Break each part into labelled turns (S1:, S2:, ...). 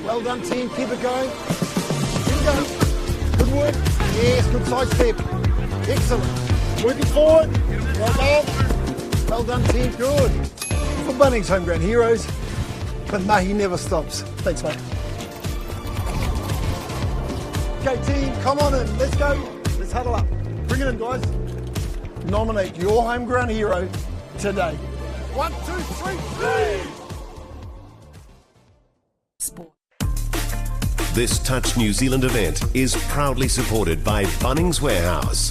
S1: Well done, team. Keep it going. Keep it going. Good work. Yes, good side step. Excellent. Working forward. Well done. Well done, team. Good. For Bunnings Homegrown Heroes, but Mahi never stops. Thanks, mate. Okay, team, come on in. Let's go. Let's huddle up. Bring it in, guys. Nominate your homegrown hero today. 1, 2, 3, 3.
S2: Sport.
S3: This Touch New Zealand event is proudly supported by Bunnings Warehouse.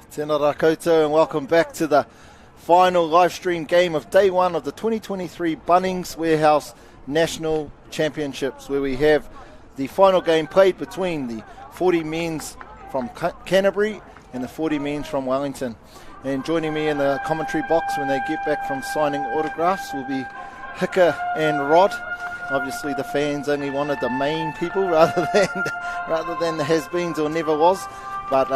S4: Tēnā rā koutou and welcome back to the final live stream game of day one of the 2023 Bunnings Warehouse National Championships, where we have the final game played between the 40 men's from Canterbury and the 40 men's from Wellington. And joining me in the commentary box when they get back from signing autographs will be Hika and Rod. Obviously the fans only wanted the main people rather than the has-beens or never was. But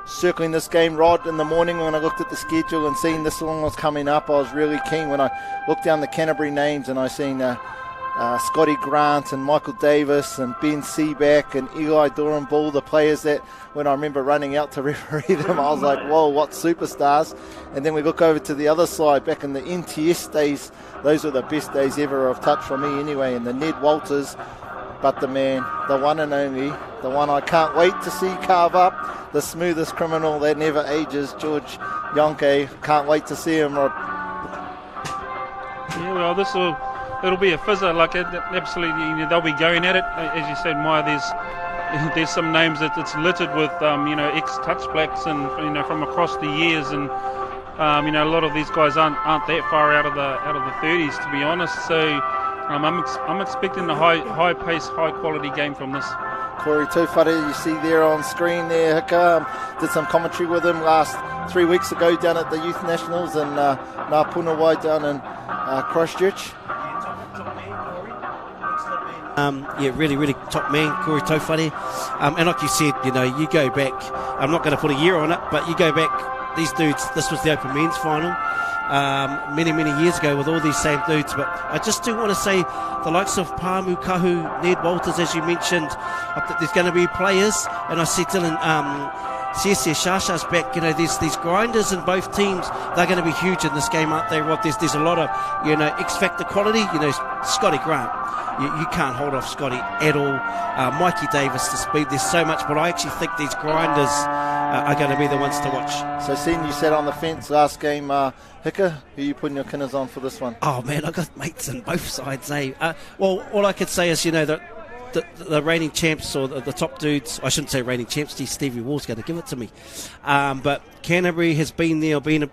S4: circling this game, Rod, in the morning when I looked at the schedule and seeing this one was coming up, I was really keen when I looked down the Canterbury names and I seen Scotty Grant and Michael Davis and Ben Seaback and Eli Doran-Bull, the players that when I remember running out to referee them, I was like, whoa, what superstars. And then we look over to the other side, back in the NTS days, those were the best days ever of touch for me anyway, and the Ned Walters. But the man, the one and only, the one I can't wait to see carve up, the smoothest criminal that never ages, George Yonke. Can't wait to see him, Rod.
S5: Yeah, well, it'll be a fizzer. Like, absolutely, they'll be going at it. As you said, Maya, there's some names that it's littered with, ex-touch blacks and from across the years, and a lot of these guys aren't that far out of the 30s, to be honest. So. I'm expecting a high-paced, high-quality game from this.
S4: Corey Tūwhare, you see there on screen there, Hika, did some commentary with him last 3 weeks ago down at the Youth Nationals in Ngā Punawai down in Christchurch.
S6: Really top man, Corey Tūwhare. And like you said, you go back, I'm not going to put a year on it, but you go back, these dudes, this was the Open Men's final. Many years ago with all these same dudes, but I just do want to say the likes of Pāmu Kahu, Ned Walters, as you mentioned, there's going to be players, and I see Dylan Siese Shasha's back. There's grinders in both teams. They're going to be huge in this game, aren't they, Rod? There's a lot of X-factor quality. Scotty Grant, you can't hold off Scotty at all. Mikey Davis, the speed, there's so much, but I actually think these grinders are going to be the ones to watch.
S4: So seeing you sat on the fence last game, Hika, who are you putting your kinners on for this one?
S6: Oh man, I got mates on both sides, eh? Well, all I could say is, the reigning champs, or the top dudes, I shouldn't say reigning champs, Stevie Wall's going to give it to me. But Canterbury has been there, been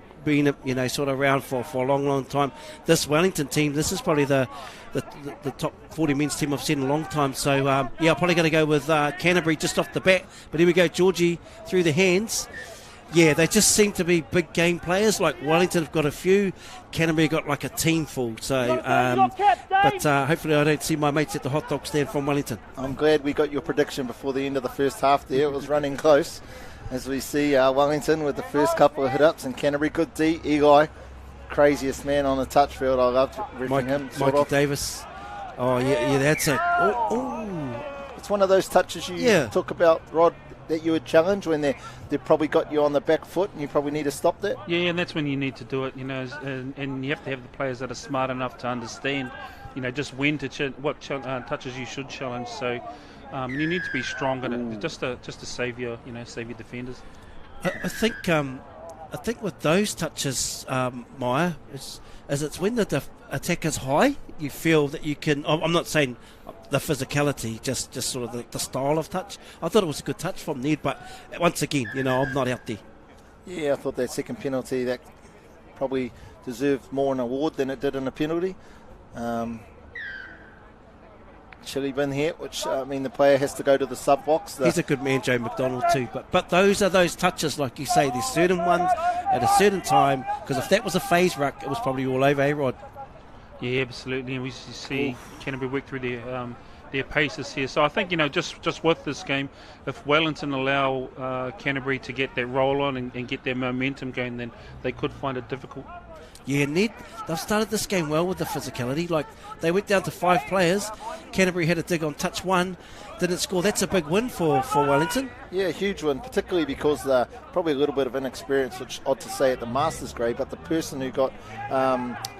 S6: sort of around for a long time. This Wellington team, this is probably the top 40 men's team I've seen in a long time. So, I'm probably going to go with Canterbury just off the bat. But here we go, Georgie through the hands. Yeah, they just seem to be big game players. Like Wellington have got a few, Canterbury got like a team full. So, but hopefully I don't see my mates at the hot dog stand from Wellington.
S4: I'm glad we got your prediction before the end of the first half there. It was running close. As we see Wellington with the first couple of hit-ups, and Canterbury, good D. Eli, craziest man on the touch field. I loved referring him.
S6: Mikey Davis. Oh, yeah, that's it.
S4: It's one of those touches you talk about, Rod, that you would challenge when they probably got you on the back foot and you probably need to stop that.
S5: Yeah, and that's when you need to do it, and you have to have the players that are smart enough to understand, just when to what touches you should challenge. So you need to be strong in it, just to save your defenders.
S6: I think with those touches, Maya, is it's when the attack is high, you feel that you can. I'm not saying the physicality, just sort of the style of touch. I thought it was a good touch from Ned, but once again, I'm not out there.
S4: Yeah, I thought that second penalty, that probably deserved more an award than it did in a penalty. Chili bin here, which the player has to go to the sub box.
S6: He's a good man, Joe McDonald too. But those are those touches, like you say. There's certain ones, at a certain time, because if that was a phase ruck, it was probably all over, Rod?
S5: Yeah, absolutely. And we see Canterbury work through their paces here. So I think, just with this game, if Wellington allow Canterbury to get that roll on and get their momentum going, then they could find it difficult.
S6: Yeah, Ned, they've started this game well with the physicality. Like, they went down to 5 players. Canterbury had a dig on touch 1, didn't score. That's a big win for Wellington.
S4: Yeah, huge win, particularly because they're probably a little bit of inexperience, which odd to say at the Masters grade, but the person who got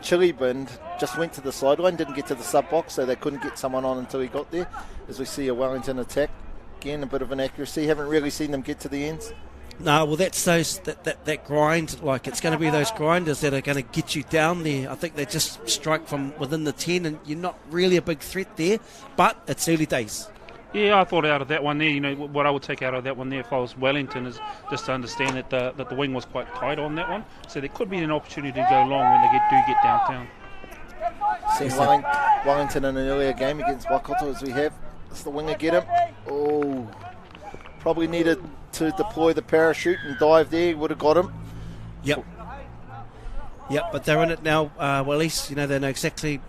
S4: chili binned just went to the sideline, didn't get to the sub box, so they couldn't get someone on until he got there. As we see a Wellington attack, again, a bit of inaccuracy. Haven't really seen them get to the ends.
S6: No, well, that's that grind. Like, it's going to be those grinders that are going to get you down there. I think they just strike from within the 10, and you're not really a big threat there, but it's early days.
S5: Yeah, I thought out of that one there, what I would take out of that one there if I was Wellington is just to understand that the wing was quite tight on that one. So there could be an opportunity to go long when they do get downtown.
S4: Seen Wellington in an earlier game against Waikato as we have. Does the winger get him? Oh, probably needed to deploy the parachute and dive there. Would have got him.
S6: Yep, but they're in it now, Wellies. They know exactly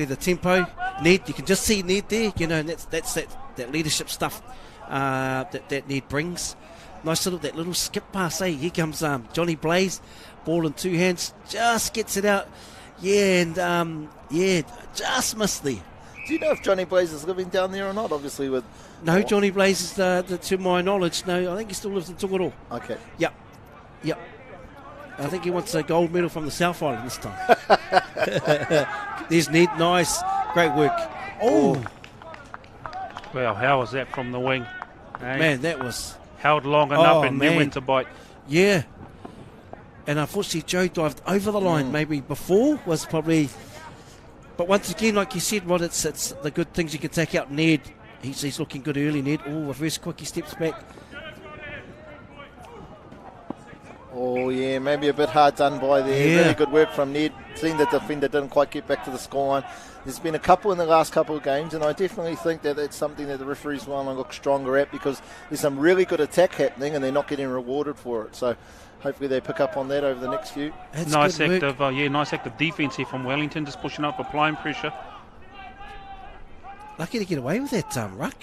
S6: the tempo. Ned, you can just see Ned there, and that's that leadership stuff that Ned brings. Nice that little skip pass, Here comes Johnny Blaze, ball in 2 hands, just gets it out. Yeah, and just missed there.
S4: Do you know if Johnny Blaze is living down there or not? Obviously with...
S6: No, Johnny Blaze is, to my knowledge, no, I think he still lives in Tugoro.
S4: Okay.
S6: Yep. I think he wants a gold medal from the South Island this time. There's Ned, nice, great work. Oh!
S5: Well, how was that from the wing?
S6: Man, that was...
S5: Held long enough and knew when to bite.
S6: Yeah. And unfortunately, Joe dived over the line. Maybe before was probably... But once again, like you said, Rod, it's the good things you can take out. Ned, he's looking good early, Ned. Oh, reverse quick, he steps back.
S4: Oh, yeah, maybe a bit hard done by there.
S6: Yeah.
S4: Really good work from Ned. Seeing the defender didn't quite get back to the scoreline. There's been a couple in the last couple of games, and I definitely think that it's something that the referees want to look stronger at, because there's some really good attack happening and they're not getting rewarded for it. So hopefully they pick up on that over the next few.
S6: That's
S5: nice active defence here from Wellington, just pushing up, applying pressure.
S6: Lucky to get away with that ruck.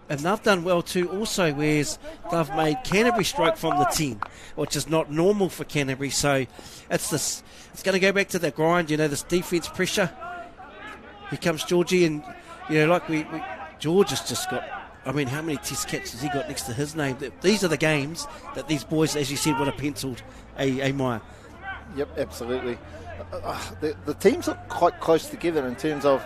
S6: And they've done well too also, whereas they've made Canterbury strike from the 10, which is not normal for Canterbury. So it's going to go back to the grind, this defence pressure. Here comes Georgie, and George has just got, how many test caps has he got next to his name? These are the games that these boys, as you said, would have penciled a Meyer.
S4: Yep, absolutely. The teams look quite close together in terms of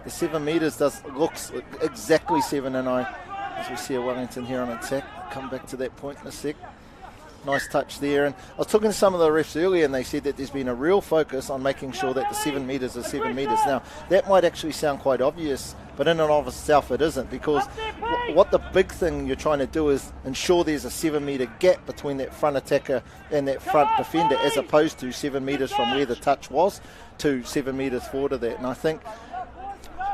S4: the 7 metres looks exactly 7 and 9 as we see a Wellington here on attack. I'll come back to that point in a sec. Nice touch there. And I was talking to some of the refs earlier, and they said that there's been a real focus on making sure that the 7 metres are 7 metres. Now, that might actually sound quite obvious, but in and of itself it isn't, because what the big thing you're trying to do is ensure there's a 7 metre gap between that front attacker and that front defender, as opposed to 7 metres from where the touch was to 7 metres forward of that. And I think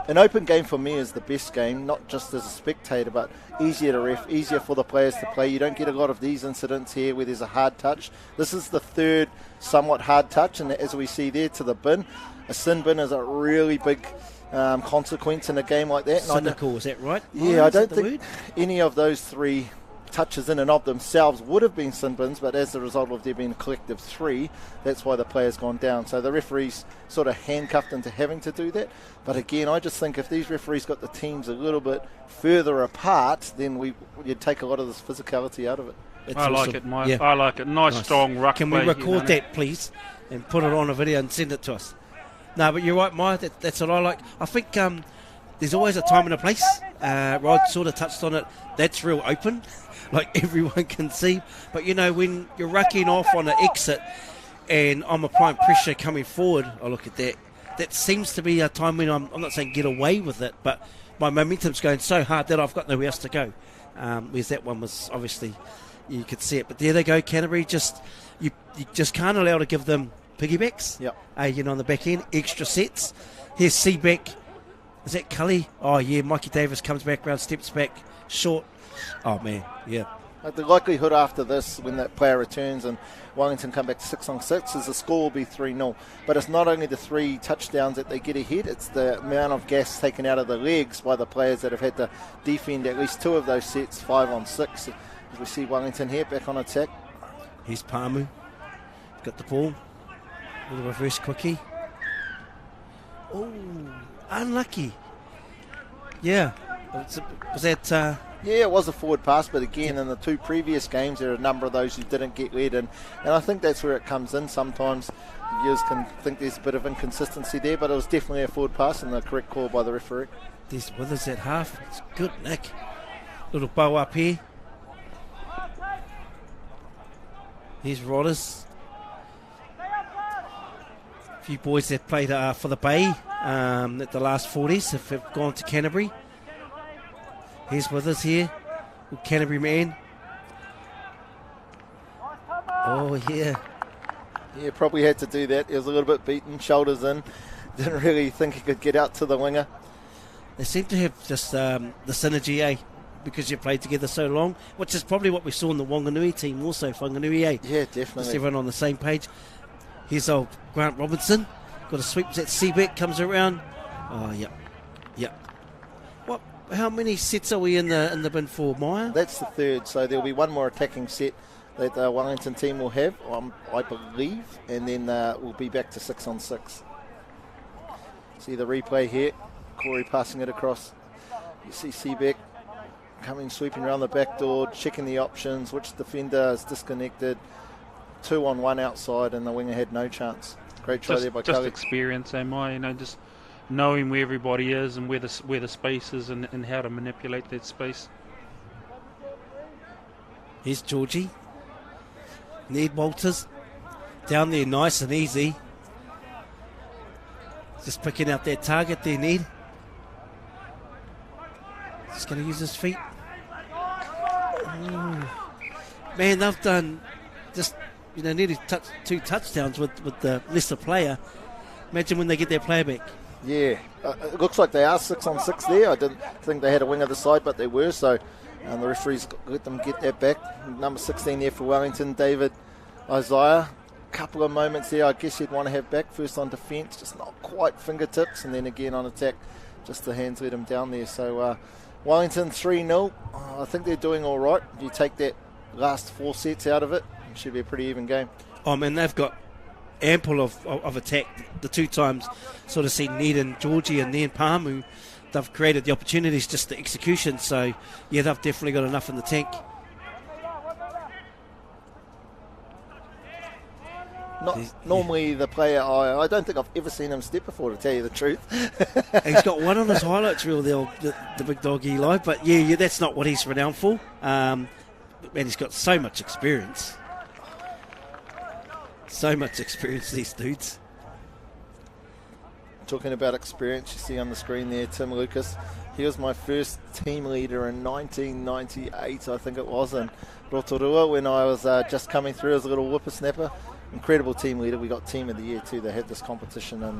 S4: an open game for me is the best game, not just as a spectator, but easier to ref, easier for the players to play. You don't get a lot of these incidents here where there's a hard touch. This is the third somewhat hard touch, and as we see there, to the bin. A sin bin is a really big consequence in a game like that.
S6: Cynical, is that right?
S4: Yeah, I don't think any of those 3 touches in and of themselves would have been sin bins, but as a result of there being a collective 3, that's why the player's gone down. So the referees sort of handcuffed into having to do that. But again, I just think if these referees got the teams a little bit further apart, then you'd take a lot of this physicality out of it.
S5: I like it, Mike. Yeah. I like it. Nice. Strong ruck play.
S6: Can we record that, please, and put it on a video and send it to us? No, but you're right, Mike. That's what I like. I think there's always a time and a place. Rod sort of touched on it. That's real open. Like everyone can see. But, when you're rucking off on an exit and I'm applying pressure coming forward, I look at that. That seems to be a time when I'm not saying get away with it, but my momentum's going so hard that I've got nowhere else to go. Whereas that one was obviously, you could see it. But there they go, Canterbury. You just can't allow to give them piggybacks.
S4: Yep.
S6: On the back end, extra sets. Here's Seaback. Is that Cully? Oh, yeah, Mikey Davis comes back round, steps back, short. Oh, man, yeah.
S4: Like the likelihood after this, when that player returns and Wellington come back to 6-on-6, is the score will be 3-0. But it's not only the 3 touchdowns that they get ahead, it's the amount of gas taken out of the legs by the players that have had to defend at least 2 of those sets, 5-on-6. As we see Wellington here back on attack.
S6: Here's Palmu. Got the ball. Little reverse quickie. Oh, unlucky. Yeah. Was that...
S4: Yeah, it was a forward pass, but again, in the 2 previous games, there are a number of those who didn't get led in. And I think that's where it comes in. Sometimes the viewers can think there's a bit of inconsistency there, but it was definitely a forward pass and the correct call by the referee.
S6: There's Withers at half. It's good, Nick. Little bow up here. Here's Rodders. A few boys that played for the Bay at the last 40s have gone to Canterbury. Here's Withers here. Canterbury man. Oh, yeah.
S4: Yeah, probably had to do that. He was a little bit beaten, shoulders in. Didn't really think he could get out to the winger.
S6: They seem to have just the synergy, because you played together so long, which is probably what we saw in the Wanganui team also, Whanganui,
S4: Yeah, definitely.
S6: Just everyone on the same page. Here's old Grant Robinson. Got a sweep. That Seabeck comes around. Oh, yeah. What? How many sets are we in the bin for, Maya?
S4: That's the 3rd, so there'll be one more attacking set that the Wellington team will have, I believe, and then we'll be back to 6-on-6. See the replay here. Corey passing it across. You see Seabeck coming, sweeping around the back door, checking the options, which defender is disconnected. 2-on-1 outside, and the winger had no chance. Great try there by
S5: Just
S4: Kelly.
S5: experience, just knowing where everybody is and where the space is and how to manipulate that space.
S6: Here's Georgie. Ned Walters. Down there nice and easy. Just picking out that target there, Ned. Just going to use his feet. Man, they've done just, nearly 2 touchdowns with the lesser player. Imagine when they get their player back.
S4: Yeah, it looks like they are 6-on-6 there. I didn't think they had a wing other side, but they were, so the referees let them get that back. Number 16 there for Wellington, David Isaiah. Couple of moments there I guess you'd want to have back. First on defence, just not quite fingertips, and then again on attack, just the hands let him down there. So Wellington 3-0. I think they're doing all right. If you take that last 4 sets out of it, it should be a pretty even game.
S6: Oh man, they've got ample of attack. The 2 times sort of seen Ned and Georgie and then Palmu, they've created the opportunities, just the execution. So yeah, they've definitely got enough in the tank.
S4: Not normally the player, I don't think I've ever seen him step before, to tell you the truth.
S6: He's got one on his highlights reel, the big dog Eli, but yeah, that's not what he's renowned for. Man, he's got so much experience. So much experience, these dudes.
S4: Talking about experience, you see on the screen there, Tim Lucas. He was my first team leader in 1998, I think it was, in Rotorua, when I was just coming through as a little whippersnapper. Incredible team leader. We got team of the year too. They had this competition in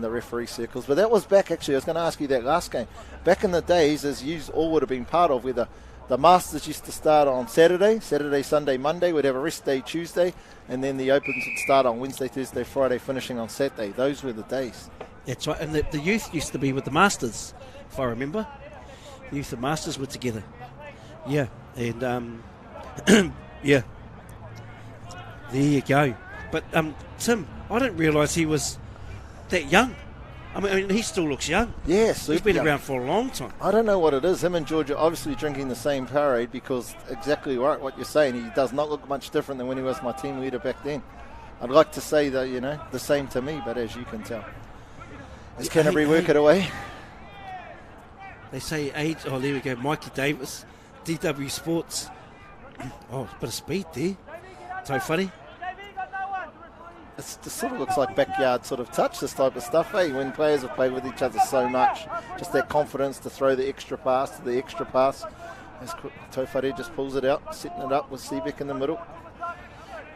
S4: the referee circles. But that was back, actually, I was going to ask you that last game. Back in the days, as you all would have been part of, where the Masters used to start on Saturday, Sunday, Monday. We'd have a rest day Tuesday, and then the Opens would start on Wednesday, Thursday, Friday, finishing on Saturday. Those were the days.
S6: That's right. And the youth used to be with the Masters, if I remember. The youth and Masters were together. Yeah. And, yeah. There you go. But Tim, I didn't realise he was that young. I mean, he still looks young.
S4: Yes,
S6: he's been around for a long time.
S4: I don't know what it is. Him and George are obviously drinking the same Powerade, because exactly right what you're saying. He does not look much different than when he was my team leader back then. I'd like to say that, the same to me, but as you can tell. Is Canterbury work it away?
S6: They say age. Oh, there we go. Mikey Davis, DW Sports. Oh, a bit of speed there. So funny.
S4: It sort of looks like backyard sort of touch, this type of stuff, when players have played with each other so much. Just that confidence to throw the extra pass to the extra pass. As Tofare just pulls it out, setting it up with Seabeck in the middle.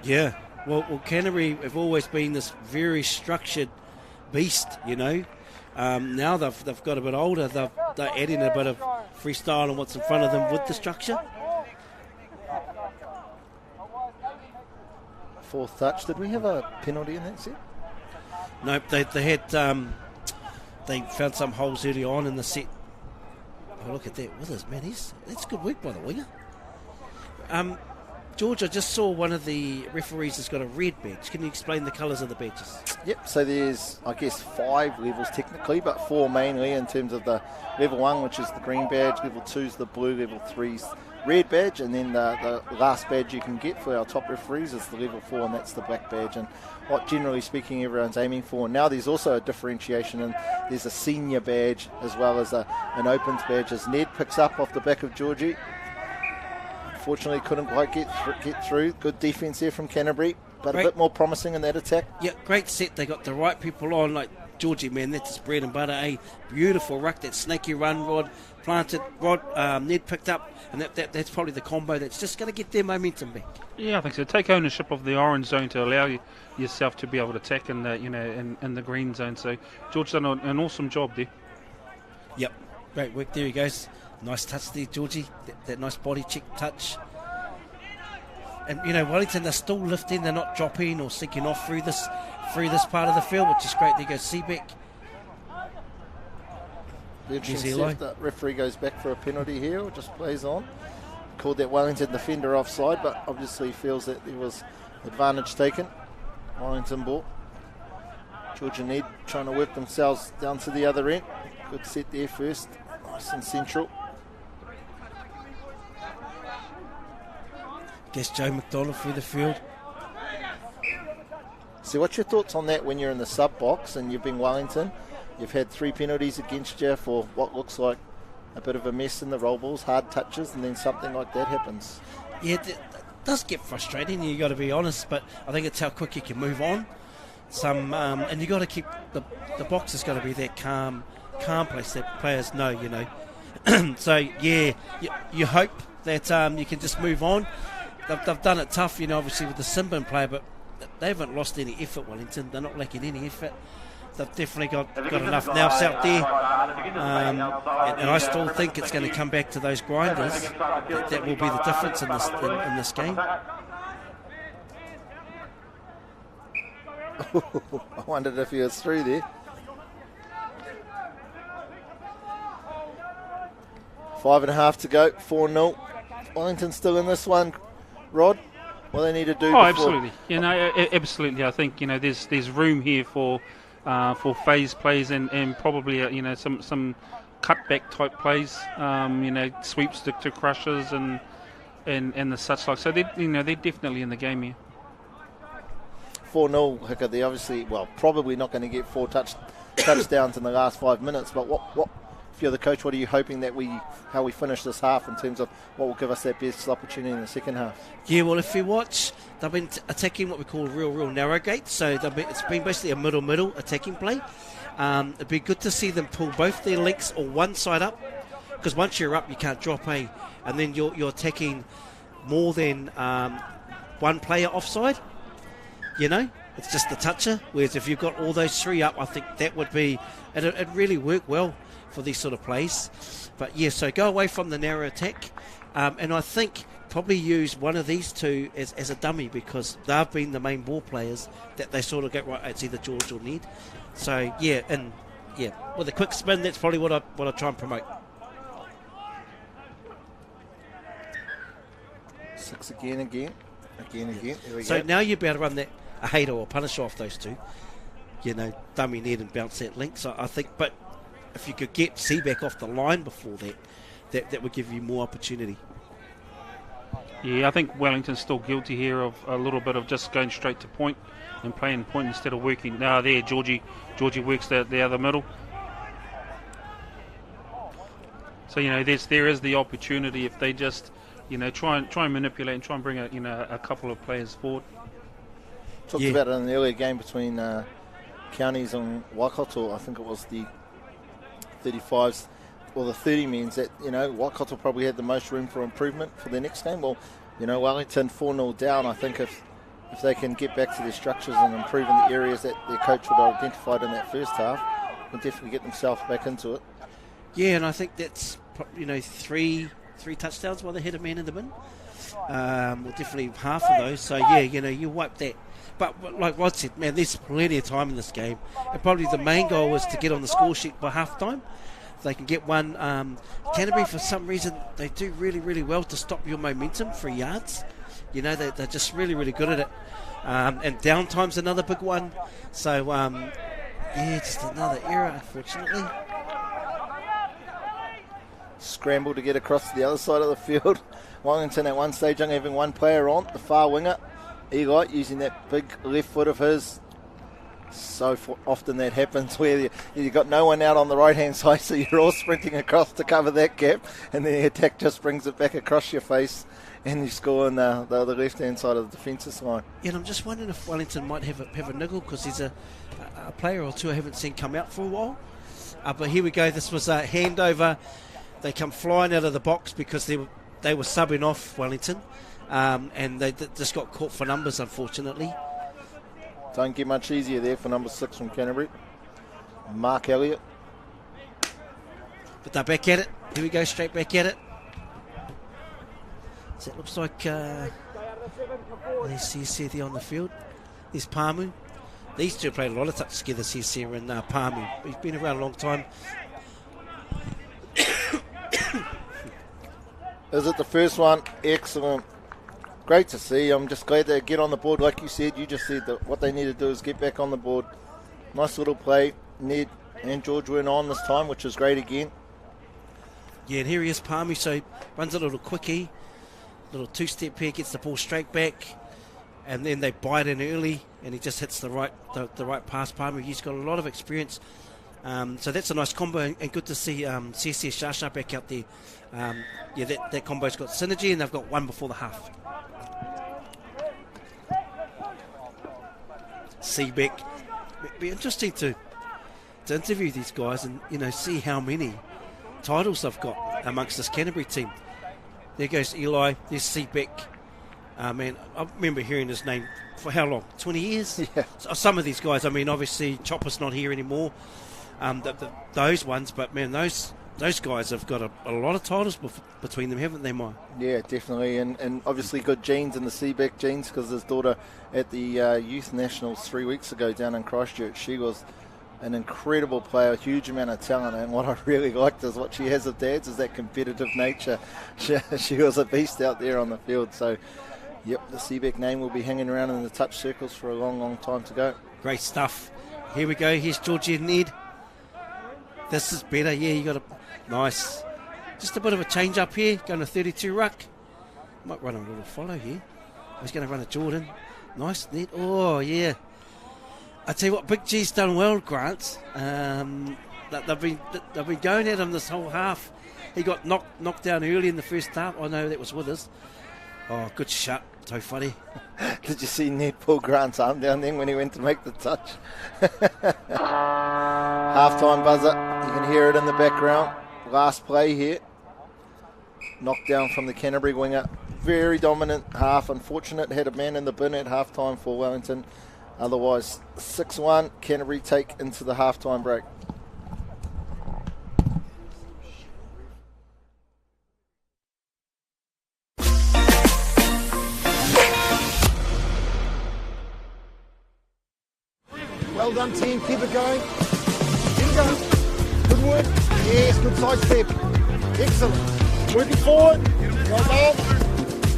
S6: Yeah, well, Canterbury have always been this very structured beast, Now they've got a bit older, they're adding a bit of freestyle and what's in front of them with the structure.
S4: fourth touch. Did we have a penalty in that set?
S6: Nope, they had they found some holes early on in the set. Oh, look at that, Withers, man, that's good work by the winger. George, I just saw one of the referees has got a red badge. Can you explain the colours of the badges?
S4: Yep, so there's, I guess, 5 levels technically, but 4 mainly in terms of the level 1, which is the green badge, level 2 is the blue, level 3 is red badge, and then the last badge you can get for our top referees is the level 4, and that's the black badge, and what generally speaking everyone's aiming for. Now there's also a differentiation, and there's a senior badge as well as an opens badge, as Ned picks up off the back of Georgie. Unfortunately couldn't quite get through. Good defence there from Canterbury, but a bit more promising in that attack.
S6: Yeah, great set. They got the right people on, like Georgie, man, that's his bread and butter. A beautiful ruck, that snaky run, Rod planted, Ned picked up, and that's probably the combo that's just going to get their momentum back. Yeah,
S5: I think so. Take ownership of the orange zone to allow yourself to be able to attack in the in the green zone. So George done an awesome job there.
S6: Yep, great work. There he goes. Nice touch there, Georgie. That nice body check touch. And Wellington, they're still lifting. They're not dropping or sinking off through this part of the field, which is great. There goes Seabeck.
S4: The interesting if the referee goes back for a penalty here or just plays on. Called that Wellington defender offside, but obviously feels that there was advantage taken. Wellington ball. George and Ned trying to work themselves down to the other end. Good set there first. Nice and central.
S6: Guess Joe McDonald through the field.
S4: So what's your thoughts on that when you're in the sub box and you've been Wellington? You've had 3 penalties against you for what looks like a bit of a mess in the roll balls, hard touches, and then something like that happens.
S6: Yeah, it does get frustrating, you got to be honest, but I think it's how quick you can move on. And you got to keep the box has got to be that calm place that players know, So yeah, you hope that you can just move on. They've done it tough, obviously with the Simbin player, but they haven't lost any effort, Wellington. They're not lacking any effort. They've definitely got enough nous out there. And I still think it's going to come back to those grinders. That will be the difference in this game.
S4: I wondered if he was through there. 5.5 to go, 4-0. Wellington still in this one. Rod, what they need to do?
S5: Oh, absolutely. Absolutely. I think there's room here for phase plays and probably some cutback type plays. Sweeps to crushes and the such like. So they're definitely in the game here.
S4: 4-0, Hicka. They obviously, probably not going to get 4 touchdowns in the last 5 minutes. But what? If you're the coach, what are you hoping that how we finish this half in terms of what will give us that best opportunity in the second half?
S6: Yeah, well, if you watch, they've been attacking what we call real narrow gates. So it's been basically a middle attacking play. It'd be good to see them pull both their links or one side up, because once you're up, you can't drop and then you're attacking more than one player offside. It's just the toucher. Whereas if you've got all those 3 up, I think that would be it'd really work well for these sort of plays. But yeah, so go away from the narrow attack, and I think probably use one of these 2 as a dummy, because they've been the main ball players that they sort of get right. It's either George or Ned. So yeah, with a quick spin, that's probably what I try and promote.
S4: 6 again. There we
S6: so
S4: go.
S6: Now you'll be able to run a hater or punisher off those 2. Dummy Ned and bounce that link. So I think, but if you could get Seaback off the line before that would give you more opportunity.
S5: Yeah, I think Wellington's still guilty here of a little bit of just going straight to point and playing point instead of working. Now there, Georgie works the other middle. So there is the opportunity if they just try and manipulate and try and bring a couple of players forward.
S4: Talked about it in the earlier game between Counties and Waikato. I think it was the 35s or the 30 men's that Waikato probably had the most room for improvement for their next game. Well, Wellington 4-0 down. I think if they can get back to their structures and improve in the areas that their coach would have identified in that first half, can definitely get themselves back into it.
S6: Yeah, and I think that's 3 touchdowns while they hit a man in the bin. or definitely half of those. So yeah, you wipe that. But like Rod said, man, there's plenty of time in this game, and probably the main goal is to get on the score sheet by half time. If they can get one. Canterbury, for some reason, they do really, really well to stop your momentum 3 yards. They're just really, really good at it. And downtime's another big one. So, just another error, unfortunately.
S4: Scramble to get across to the other side of the field. Wellington at one stage only having one player on, the far winger. Eli using that big left foot of his. So often that happens where you've got no one out on the right-hand side, so you're all sprinting across to cover that gap, and then the attack just brings it back across your face, and you score on the other left-hand side of the defensive line.
S6: Yeah, and I'm just wondering if Wellington might have a niggle, because there's a player or two I haven't seen come out for a while. But here we go. This was a handover. They come flying out of the box because they were subbing off Wellington, and they just got caught for numbers, unfortunately.
S4: Don't get much easier there for number 6 from Canterbury, Mark Elliott.
S6: But they're back at it. Here we go, straight back at it. So it looks like there's CC on the field. There's Palmu. These two played a lot of touch together, CC and Palmu. He's been around a long time.
S4: Is it the first one? Excellent. Great to see. I'm just glad they get on the board. Like you said, you just said that what they need to do is get back on the board. Nice little play. Ned and George weren't on this time, which is great again.
S6: Yeah, and here he is, Palmu. So runs a little quickie, little two-step here, gets the ball straight back, and then they bite in early, and he just hits the right pass. Palmu, he's got a lot of experience. So that's a nice combo, and good to see CC Shasha back out there. That combo's got synergy, and they've got one before the half. Seabeck. It'd be interesting to interview these guys and see how many titles they've got amongst this Canterbury team. There goes Eli. There's Seabeck. Man, I remember hearing his name for how long? 20 years?
S4: Yeah.
S6: So some of these guys, obviously Chopper's not here anymore. Those ones, but man, those guys have got a lot of titles between them, haven't they, Mike?
S4: Yeah, definitely, and obviously good genes in the Seabeck genes, because his daughter at the Youth Nationals 3 weeks ago down in Christchurch, she was an incredible player, huge amount of talent, and what I really liked is what she has of Dad's is that competitive nature. She was a beast out there on the field, so yep, the Seabeck name will be hanging around in the touch circles for a long, long time to go.
S6: Great stuff. Here we go, here's Georgie and Ned. This is better, yeah, you got a nice, just a bit of a change up here, going to 32 ruck. Might run a little follow here. He's going to run a Jordan. Nice, Ned. Oh, yeah. I tell you what, Big G's done well, Grant. They've been going at him this whole half. He got knocked down early in the first half. I know that was with us. Oh, good shot, Tofari.
S4: Did you see Ned pull Grant's arm down then when he went to make the touch? Half-time buzzer. You can hear it in the background. Last play here. Knocked down from the Canterbury winger. Very dominant half. Unfortunate, had a man in the bin at half-time for Wellington. Otherwise, 6-1. Canterbury take into the half-time break.
S1: Well done, team. Keep it going. Keep it going. Good work. Yes, good side step. Excellent. Working forward.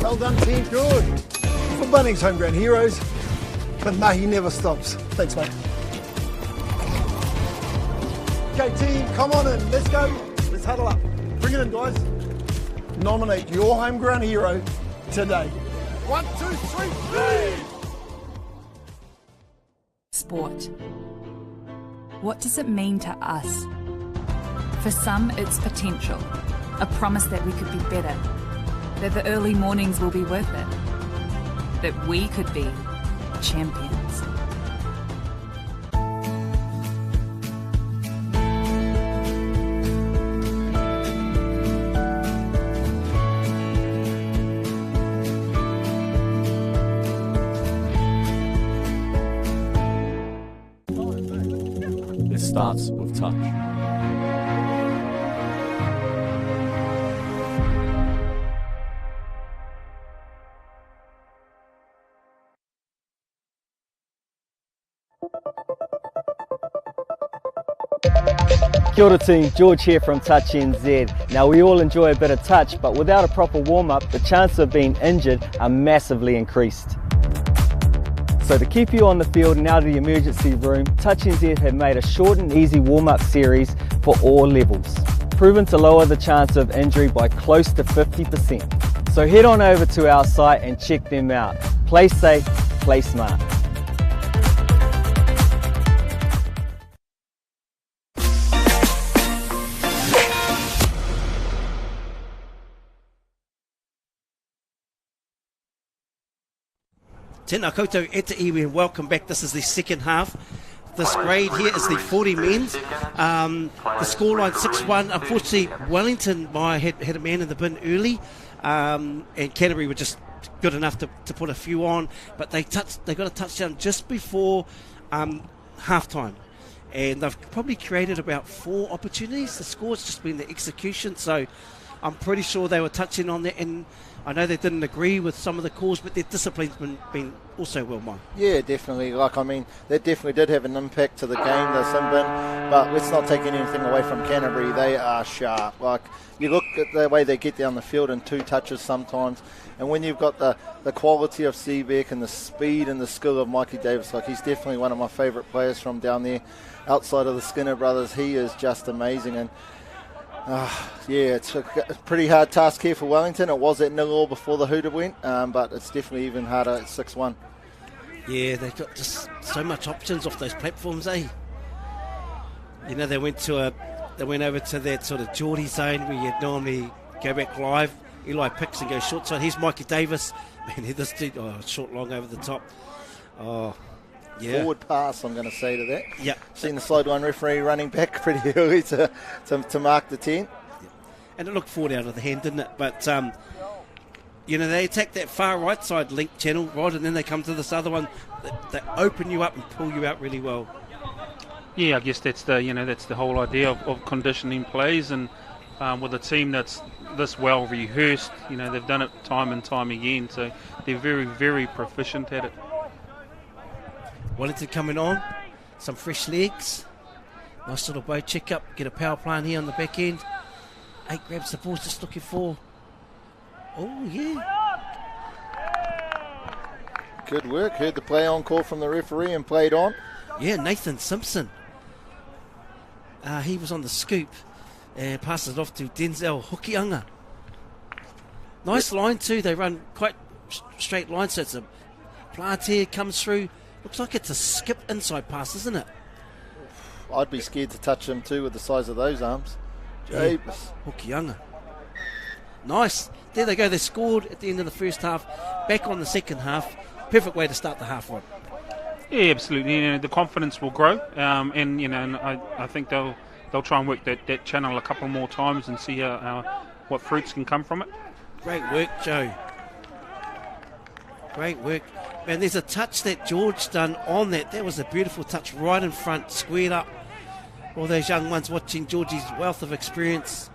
S1: Well done, team. Good. For Bunnings Homegrown Heroes. But Mahi never stops. Thanks, mate. Okay, team, come on in. Let's go. Let's huddle up. Bring it in, guys. Nominate your homegrown hero today. 1, 2, 3, 3.
S2: Sport. What does it mean to us? For some, it's potential, a promise that we could be better, that the early mornings will be worth it, that we could be champions.
S7: Starts with touch.
S8: Kia ora team, George here from Touch NZ. Now we all enjoy a bit of touch, but without a proper warm-up, the chances of being injured are massively increased. So to keep you on the field and out of the emergency room, Touch NZ have made a short and easy warm-up series for all levels, proven to lower the chance of injury by close to 50%. So head on over to our site and check them out. Play safe, play smart.
S6: Tēnā koutou e te iwi and welcome back. This is the second half. This grade here is the 40 men's. The scoreline 6-1. Unfortunately, Wellington had a man in the bin early, and Canterbury were just good enough to put a few on, but they got a touchdown just before half time. And they've probably created about 4 opportunities. The score's just been the execution, so I'm pretty sure they were touching on that, and I know they didn't agree with some of the calls, but their discipline's been also well won.
S4: Yeah, definitely. That definitely did have an impact to the game, the sin bin, but let's not take anything away from Canterbury. They are sharp. You look at the way they get down the field in 2 touches sometimes, and when you've got the quality of Seabeck and the speed and the skill of Mikey Davis, he's definitely one of my favourite players from down there outside of the Skinner brothers. He is just amazing, and it's a pretty hard task here for Wellington. It was at 0-0 before the hooter went, but it's definitely even harder at 6-1.
S6: Yeah, they've got just so much options off those platforms, eh? You know, they went over to that sort of Geordie zone where you'd normally go back live. Eli picks and goes short side. Here's Mikey Davis. Man, this dude, short long over the top. Oh, yeah.
S4: Forward pass, I'm going to say to that.
S6: Yeah.
S4: Seen the sideline referee running back pretty early to mark the 10.
S6: Yeah. And it looked forward out of the hand, didn't it? But, they attack that far right side link channel, right, and then they come to this other one. They open you up and pull you out really well.
S5: Yeah, I guess that's the whole idea of conditioning plays, and with a team that's this well rehearsed, they've done it time and time again, so they're very, very proficient at it.
S6: Wellington coming on, some fresh legs, nice little bow check up, get a power plant here on the back end. 8 grabs the ball, just looking for. Oh yeah.
S4: Good work. Heard the play on call from the referee and played on.
S6: Yeah, Nathan Simpson. He was on the scoop and passes it off to Denzel Hokianga. Nice line too. They run quite straight line, so it's a plant here, comes through. Looks like it's a skip inside pass, isn't it?
S4: I'd be scared to touch him too with the size of those arms.
S6: Yeah. Hokianga. Nice. There they go. They scored at the end of the first half. Back on the second half. Perfect way to start the half, Rod.
S5: Yeah, absolutely. The confidence will grow, and I think they'll try and work that channel a couple more times and see what fruits can come from it.
S6: Great work, Joe. Great work. Man, there's a touch that George done on that. That was a beautiful touch right in front, squared up. All those young ones watching Georgie's wealth of experience.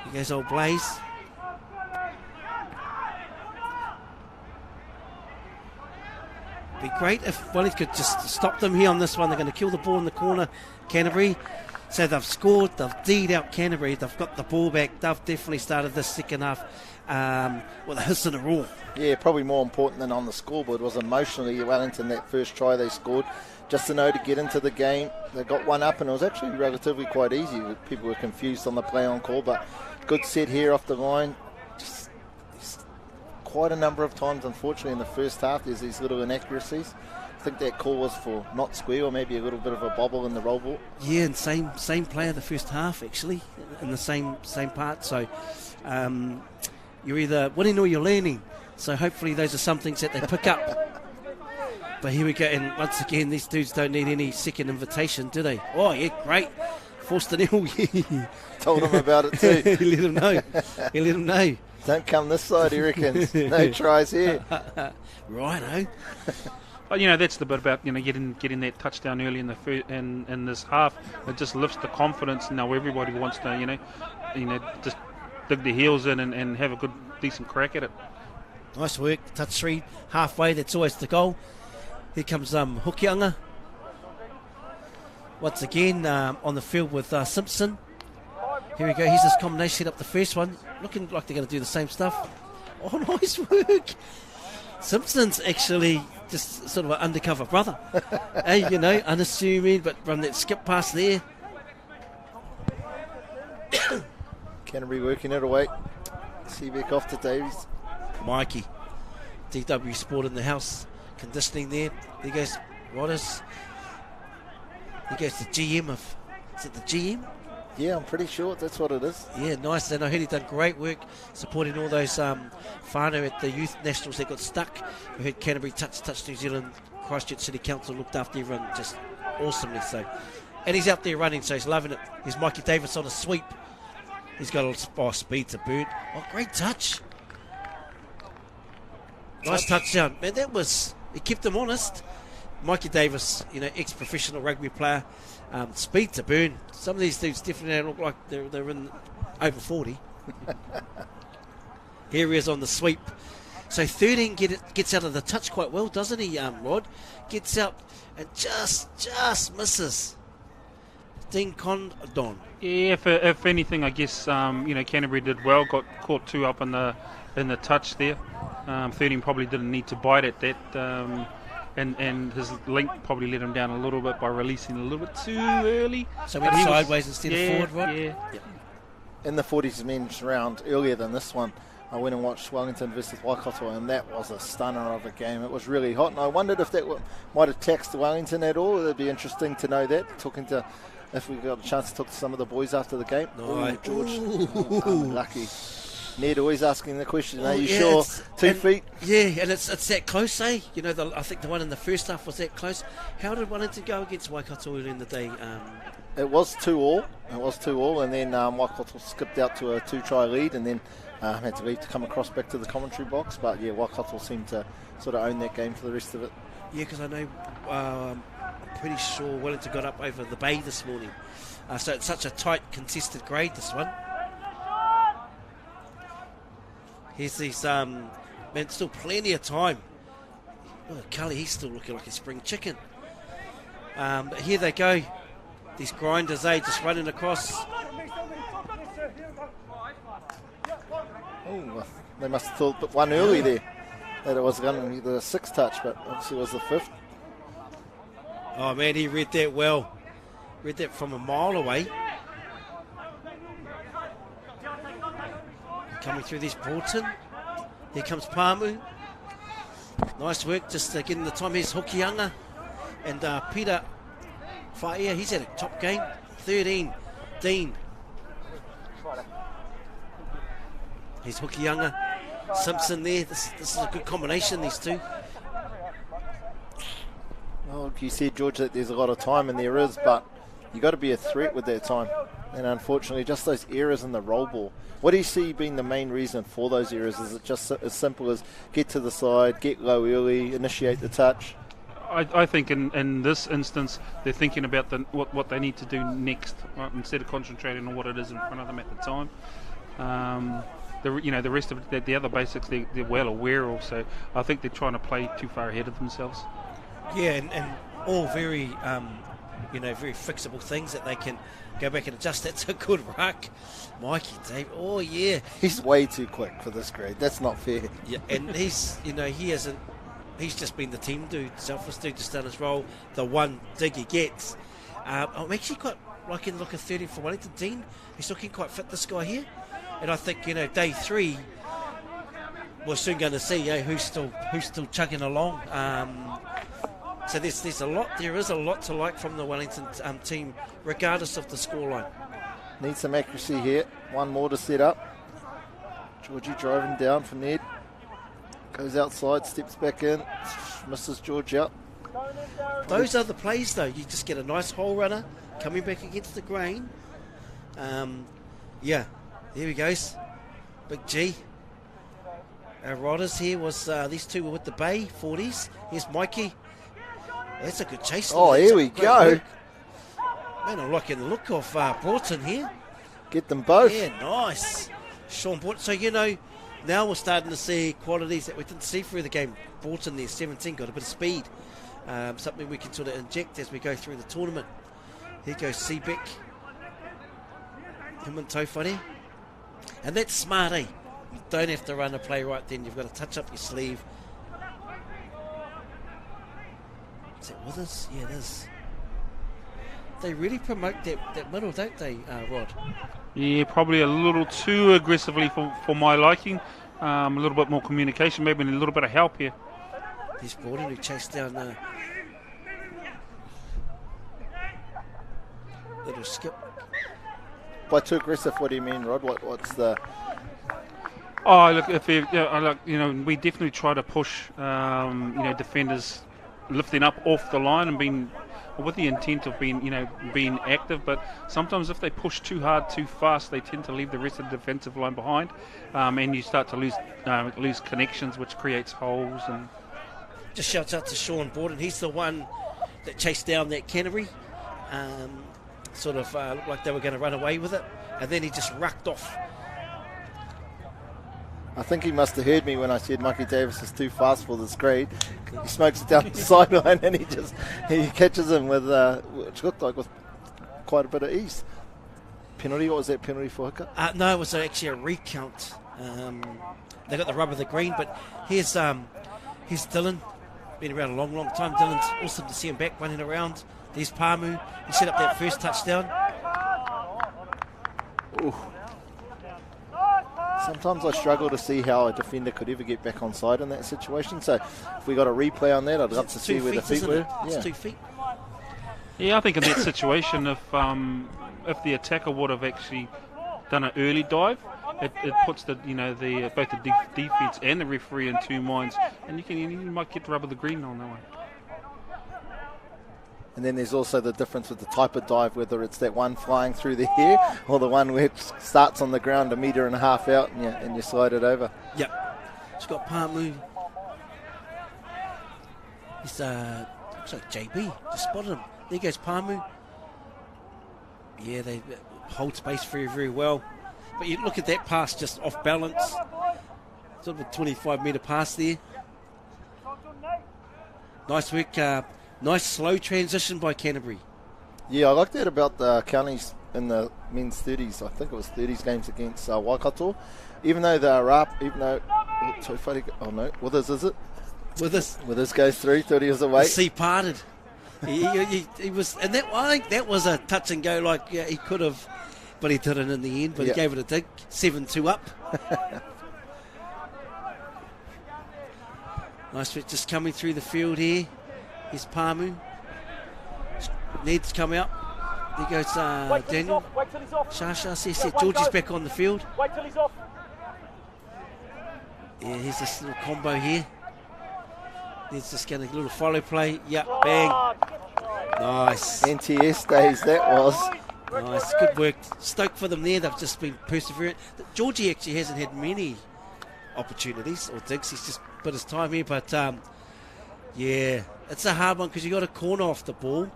S6: Here goes old Blaze. Be great if Wellington could just stop them here on this one. They're going to kill the ball in the corner, Canterbury. So they've scored, they've D'd out Canterbury, they've got the ball back. They've definitely started this second half with a hiss and a roar.
S4: Yeah, probably more important than on the scoreboard was emotionally Wellington, that first try they scored. Just to know to get into the game, they got one up and it was actually relatively quite easy. People were confused on the play on call, but good set here off the line. Just quite a number of times, unfortunately, in the first half, there's these little inaccuracies. I think that call was for not square or maybe a little bit of a bobble in the roll ball.
S6: Yeah, and same player the first half actually, in the same part. So you're either winning or you're learning. So hopefully those are some things that they pick up. But here we go, and once again, these dudes don't need any second invitation, do they? Oh yeah, great. Forced an ill.
S4: Told him about it too.
S6: He let him know. He let him know.
S4: Don't come this side, he reckons. No tries here.
S6: Righto.
S5: But that's the bit about getting that touchdown early in in this half. It just lifts the confidence. Now everybody wants to just dig their heels in and have a good decent crack at it.
S6: Nice work. Touch 3, halfway. That's always the goal. Here comes Hokianga. Once again on the field with Simpson. Here we go. Here's this combination. Set up the first one. Looking like they're going to do the same stuff. Oh, nice work. Simpson's actually just sort of an undercover brother. Hey, you know, unassuming, but run that skip pass there.
S4: Canterbury working it away. Seabeck off to Davies.
S6: Mikey. DW Sport in the house. Conditioning there. There goes Rodders. Here goes the GM of... Is it the GM?
S4: Yeah, I'm pretty sure that's what it is.
S6: Yeah, nice. And I heard he's done great work supporting all those whānau at the Youth Nationals that got stuck. We heard Canterbury Touch New Zealand, Christchurch City Council looked after everyone just awesomely so. And he's out there running, so he's loving it. Here's Mikey Davis on a sweep. He's got a little speed to boot. Oh, great touch. Nice touchdown. Man, that was... It kept him honest. Mikey Davis, you know, ex-professional rugby player. Speed to burn. Some of these dudes definitely don't look like they're in over 40. Here he is on the sweep. So 13 gets out of the touch quite well, doesn't he, Rod? Gets out and just misses. Dean Condon.
S5: Yeah, if anything, I guess Canterbury did well. Got caught 2 up in the touch there. 13 probably didn't need to bite at that. And his link probably let him down a little bit by releasing a little bit too early.
S6: So went sideways instead of forward, Rod?
S5: Yeah.
S4: In the 40s men's round earlier than this one, I went and watched Wellington versus Waikato, and that was a stunner of a game. It was really hot, and I wondered if that might have taxed Wellington at all. It'd be interesting to know that. If we got a chance to talk to some of the boys after the game.
S6: No,
S4: George. Unlucky. Ned always asking the question, are you sure? 2 feet?
S6: Yeah, and it's that close, eh? You know, I think the one in the first half was that close. How did Wellington go against Waikato early in the day?
S4: It was 2-2. It was 2-2, and then Waikato skipped out to a 2-try lead, and then had to leave to come across back to the commentary box. But yeah, Waikato seemed to sort of own that game for the rest of it.
S6: Yeah, because I know, I'm pretty sure Wellington got up over the Bay this morning. So it's such a tight, contested grade, this one. Here's these, man, still plenty of time. Oh, Cully, he's still looking like a spring chicken. But here they go. These grinders, just running across.
S4: Oh, they must have thought one early there, that it was going to be the 6th touch, but obviously it was the 5th.
S6: Oh, man, he read that well. Read that from a mile away. Coming through this Broughton. Here comes Pamu. Nice work, just getting the time. Here's Hokianga. And Peter Faia, he's had a top game. 13, Dean. Here's Hokianga. Simpson there. This is a good combination, these two.
S4: Well, you said, George, that there's a lot of time, and there is, but you got to be a threat with that time. And unfortunately, just those errors in the roll ball. What do you see being the main reason for those errors? Is it just as simple as get to the side, get low early, initiate the touch?
S5: I think in this instance, they're thinking about what they need to do next, right? Instead of concentrating on what it is in front of them at the time. The rest of it, the other basics, they're well aware of. So I think they're trying to play too far ahead of themselves.
S6: Yeah, and all very, very fixable things that they can go back and adjust. That's a good ruck. Mikey, Dave, oh yeah.
S4: He's way too quick for this grade. That's not fair.
S6: Yeah, and he's just been the team dude, selfless dude, just done his role. The one dig he gets. I'm actually quite liking the look of 30 for Wellington. Dean, he's looking quite fit, this guy here. And I think, day 3, we're soon going to see who's still chugging along. So there is a lot to like from the Wellington team, regardless of the scoreline.
S4: Needs some accuracy here. One more to set up. Georgie driving down for Ned. Goes outside, steps back in, misses George out.
S6: Those are the plays, though. You just get a nice hole runner coming back against the grain. Here he goes. Big G. Our riders here was, these two were with the Bay, 40s. Here's Mikey. That's a good chase.
S4: Oh, here we go.
S6: Work. Man, I'm liking the look of Broughton here.
S4: Get them both.
S6: Yeah, nice. Sean Broughton. So, Now we're starting to see qualities that we didn't see through the game. Borton there, 17, got a bit of speed. Something we can sort of inject as we go through the tournament. Here goes Seabeck. Him and Tofari. And that's smart, eh? You don't have to run a play right then. You've got to touch up your sleeve. Is that with us? Yeah, it is. They really promote that middle, don't they, Rod?
S5: Yeah, probably a little too aggressively for my liking. A little bit more communication, maybe a little bit of help here.
S6: He's Gordon who chased down little skip.
S4: By too aggressive, what do you mean, Rod? What's the...
S5: Oh, look, we definitely try to push, defenders lifting up off the line and being with the intent of being active. But sometimes if they push too hard, too fast, they tend to leave the rest of the defensive line behind, and you start to lose connections, which creates holes. And
S6: just shouts out to Sean Borden. He's the one that chased down that Canterbury. Looked like they were going to run away with it, and then he just rucked off.
S4: I think he must have heard me when I said Mikey Davis is too fast for this grade. He smokes it down the sideline and he catches him with which looked like with quite a bit of ease. Penalty? What was that penalty for hiccup?
S6: No, it was actually a recount. They got the rub of the green, but here's Dylan. Been around a long, long time. Dylan's awesome to see him back running around. There's Pamu. He set up that first touchdown.
S4: Ooh. Sometimes I struggle to see how a defender could ever get back on side in that situation. So if we got a replay on that, I'd love to see where the feet were.
S6: It's 2 feet.
S5: Yeah, I think in that situation, if the attacker would have actually done an early dive, it puts both the defense and the referee in two minds, and you might get the rub of the green on that one.
S4: And then there's also the difference with the type of dive, whether it's that one flying through the air or the one where it starts on the ground 1.5 meters out and you slide it over.
S6: Yep. It's got Pamu. It's looks like JB. Just spotted him. There goes Pamu. Yeah, they hold space very, very well. But you look at that pass just off balance. Sort of a 25-metre pass there. Nice work. Nice slow transition by Canterbury.
S4: Yeah, I like that about the counties in the men's 30s. I think it was 30s games against Waikato. Even though they're up, Withers, is it? Withers goes through, 30 years away.
S6: The sea parted. he was, and that I think that was a touch and go. Like he could have, but he didn't in the end. But he gave it a dig. 7-2 up. Nice bit just coming through the field here. Here's Pamu. Ned's come out. There goes Daniel. Shasha says Georgie's back on the field.
S9: Wait till he's off.
S6: Yeah, here's this little combo here. Ned's just going to a little follow play. Yep, bang. Nice.
S4: NTS days, that was.
S6: Nice, good work. Stoked for them there. They've just been perseverant. Georgie actually hasn't had many opportunities or digs. He's just bit his time here, but yeah, it's a hard one because you got a corner off the ball.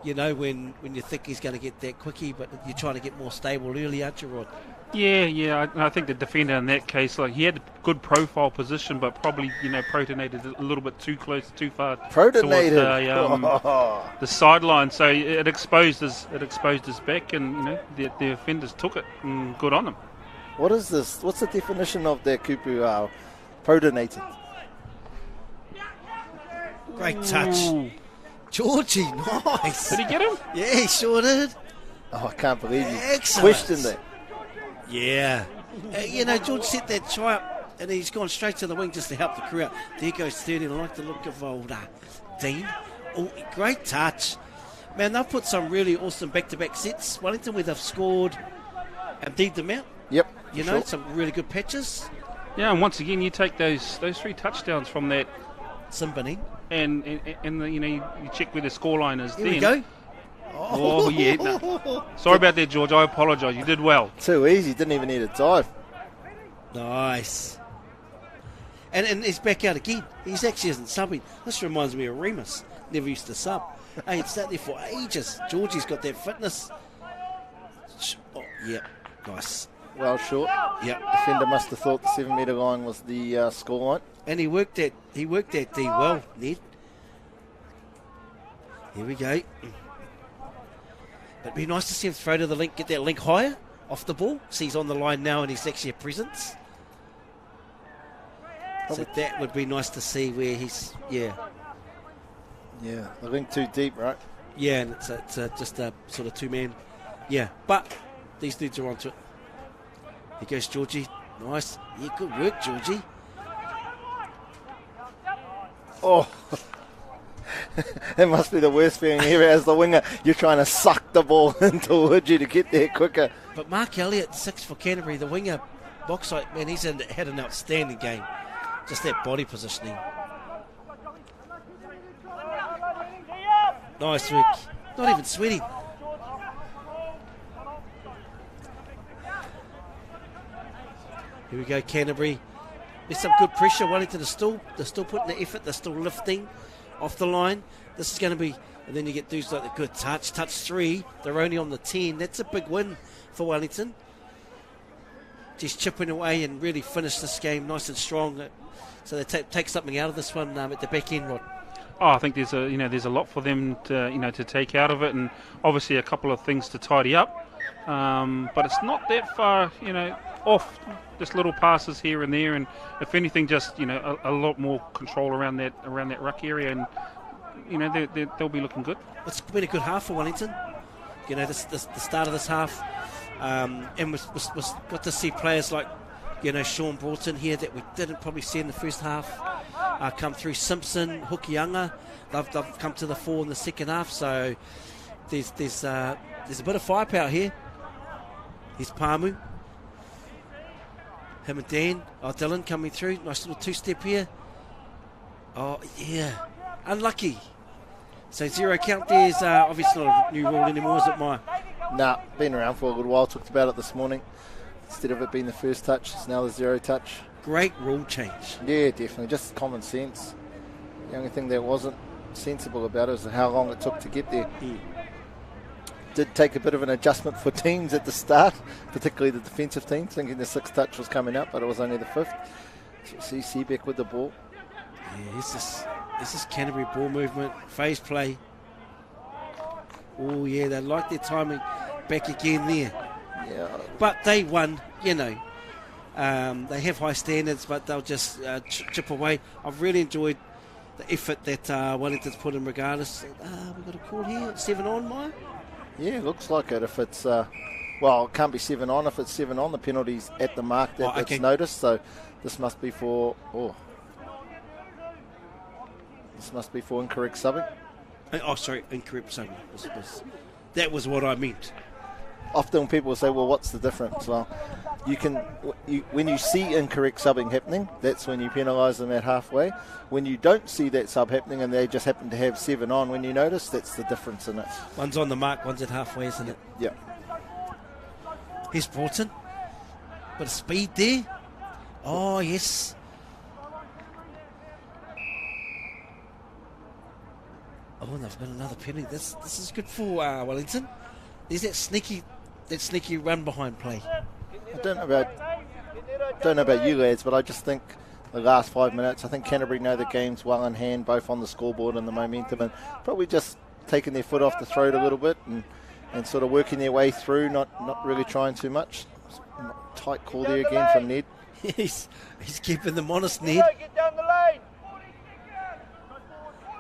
S6: You know, when you think he's going to get that quickie, but you're trying to get more stable early, aren't you, Rod?
S5: Yeah. I think the defender in that case, like he had a good profile position, but probably protonated a little bit too close, too far towards the sideline. So it exposed his back, and the defenders took it. And good on them.
S4: What is this? What's the definition of that kupu? Protonated.
S6: Great touch. Ooh. Georgie, nice.
S5: Did he get him?
S6: Yeah, he sure did.
S4: Oh, I can't believe you
S6: questioned
S4: that.
S6: Yeah. George set that try up and he's gone straight to the wing just to help the crew out. There goes 30. I like the look of old Dean. Oh, great touch. Man, they've put some really awesome back-to-back sets. Wellington, where they've scored and beat them out.
S4: Yep.
S6: Some really good patches.
S5: Yeah, and once again, you take those 3 touchdowns from that
S6: Simbani.
S5: And you check where the scoreline is.
S6: Here we go.
S5: Oh yeah. No. Sorry about that, George. I apologise. You did well.
S4: Too easy. Didn't even need a dive.
S6: Nice. And he's back out again. He's actually isn't subbing. This reminds me of Remus. Never used to sub. Hey, it's sat there for ages. Georgie's got that fitness. Oh, yeah. Nice.
S4: well short.
S6: Yep.
S4: Defender must have thought the 7 metre line was the score line.
S6: And he worked that D well, Ned. Here we go. It'd be nice to see him throw to the link, get that link higher off the ball. So he's on the line now and he's actually a presence. So that would be nice to see where he's,
S4: Yeah, the link too deep, right?
S6: Yeah, and it's just a sort of two-man. Yeah, but these dudes are onto it. Here goes Georgie. Nice. Yeah, good work, Georgie.
S4: Oh, it must be the worst feeling ever as the winger. You're trying to suck the ball towards you to get there quicker.
S6: But Mark Elliott, 6 for Canterbury, the winger, box side, man, he's had an outstanding game. Just that body positioning. Nice work. Not even sweating. Here we go, Canterbury. There's some good pressure. Wellington is still putting the effort. They're still lifting off the line. This is going to be, and then you get dudes like the good touch 3. They're only on the 10. That's a big win for Wellington. Just chipping away and really finish this game nice and strong. So they take something out of this one at the back end, Rod.
S5: Oh, I think there's a lot for them to take out of it, and obviously a couple of things to tidy up. But it's not that far, off. Just little passes here and there, and if anything, just a lot more control around that ruck area, and they'll be looking good.
S6: It's been a good half for Wellington. The start of this half, and we got to see players like Sean Broughton here that we didn't probably see in the first half come through. Simpson, Hokianga, they've come to the fore in the second half. So there's a bit of firepower here. Here's Pamu. Him and Dan. Oh, Dylan coming through. Nice little two-step here. Oh, yeah. Unlucky. So 0 count there is obviously not a new rule anymore, is it, Maya?
S4: Nah, been around for a good while. Talked about it this morning. Instead of it being the first touch, it's now the 0 touch.
S6: Great rule change.
S4: Yeah, definitely. Just common sense. The only thing that wasn't sensible about it is how long it took to get there.
S6: Yeah.
S4: Did take a bit of an adjustment for teams at the start, particularly the defensive team, thinking the 6th touch was coming up, but it was only the 5th. So see Seebeck with the ball.
S6: Yeah, this is Canterbury ball movement, phase play. Oh, yeah, they like their timing back again there.
S4: Yeah.
S6: But they won, They have high standards, but they'll just chip away. I've really enjoyed the effort that Wellington's put in regardless. We've got a call here, 7 on, Maya?
S4: Yeah, looks like it. If it's, it can't be 7 on. If it's 7 on, the penalty's at the mark that's noticed. So this must be for, incorrect subbing.
S6: Oh, sorry, incorrect subbing. That was what I meant.
S4: Often people say, well, what's the difference? Well, when you see incorrect subbing happening, that's when you penalise them at halfway. When you don't see that sub happening and they just happen to have 7 on when you notice, that's the difference in it.
S6: One's on the mark, one's at halfway, isn't it?
S4: Yeah.
S6: Here's Broughton. Bit of speed there. Oh, yes. Oh, and they've got another penalty. This is good for Wellington. There's that sneaky run behind play.
S4: I don't know about you lads, but I just think the last 5 minutes, I think Canterbury know the game's well in hand, both on the scoreboard and the momentum, and probably just taking their foot off the throat a little bit and sort of working their way through, not really trying too much. Tight call there again from Ned.
S6: He's keeping them honest, Ned.
S1: Get down the lane.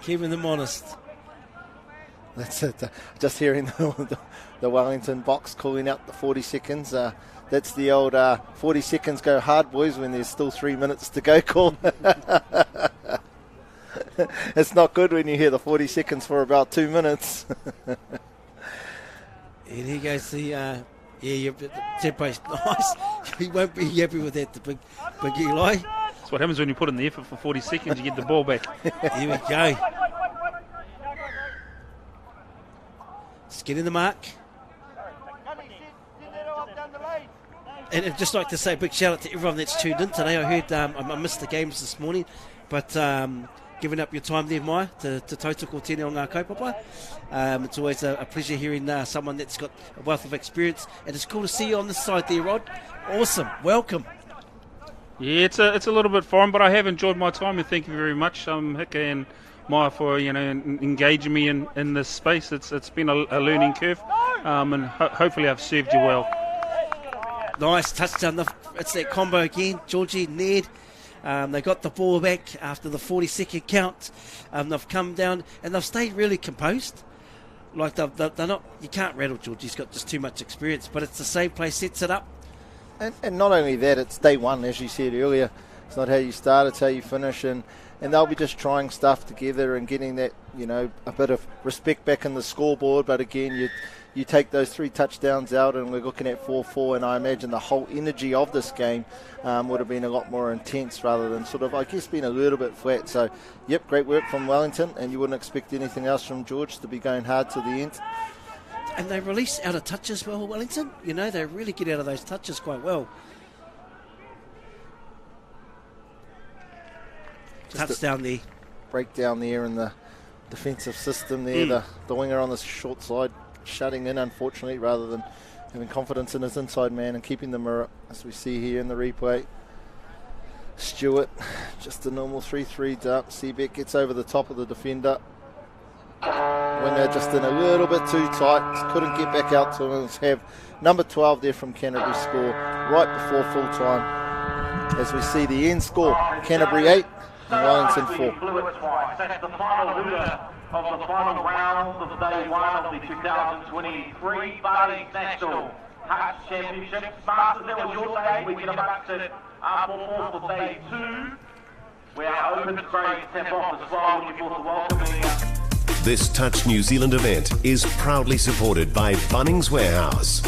S6: Keeping them honest.
S4: That's it. Just hearing the Wellington box calling out the 40 seconds. That's the old 40 seconds go hard, boys, when there's still 3 minutes to go call. It's not good when you hear the 40 seconds for about 2 minutes.
S6: And here goes the... tempo's nice. He won't be happy with that, the big Eli.
S5: That's what happens when you put in the effort for 40 seconds, you get the ball back.
S6: Here we go. Let's get in the mark. And I'd just like to say a big shout out to everyone that's tuned in today. I heard I missed the games this morning, but giving up your time there, Maya, to tautoko tēnei o ngā kaupapa. It's always a pleasure hearing someone that's got a wealth of experience, and it's cool to see you on this side there, Rod. Awesome, welcome.
S5: Yeah, it's a little bit foreign, but I have enjoyed my time, and thank you very much, Hika and Maya, for engaging me in this space. It's been a learning curve, and hopefully I've served you well.
S6: Nice touchdown. It's that combo again, Georgie, Ned. They got the ball back after the 40-second count. They've come down and they've stayed really composed. Like they're not. You can't rattle Georgie. He's got just too much experience. But it's the same play, sets it up.
S4: And not only that, it's day one, as you said earlier. It's not how you start, it's how you finish. And they'll be just trying stuff together and getting that, a bit of respect back in the scoreboard. But again, you take those 3 touchdowns out and we're looking at 4-4, and I imagine the whole energy of this game would have been a lot more intense rather than sort of, I guess, being a little bit flat. So, yep, great work from Wellington, and you wouldn't expect anything else from George to be going hard to the end.
S6: And they release out of touch as well, Wellington. They really get out of those touches quite well. Touchdown there.
S4: Breakdown there in the defensive system there. The winger on the short side shutting in, unfortunately, rather than having confidence in his inside man and keeping the mirror, as we see here in the replay. Stewart, just a normal 3-3 dart. Seabeck gets over the top of the defender. Winger just in a little bit too tight, couldn't get back out to him. Let's have number 12 there from Canterbury score right before full time. As we see the end score, Canterbury 8 and Wellington 4.
S9: That's the final hooter of the final round of day one of the 2023 Bunnings National Touch Championship. Masters, that was your day. We get back to R44 for day 2. We are open to great step off as well. Looking forward to welcoming
S3: This Touch New Zealand event is proudly supported by Bunnings Warehouse.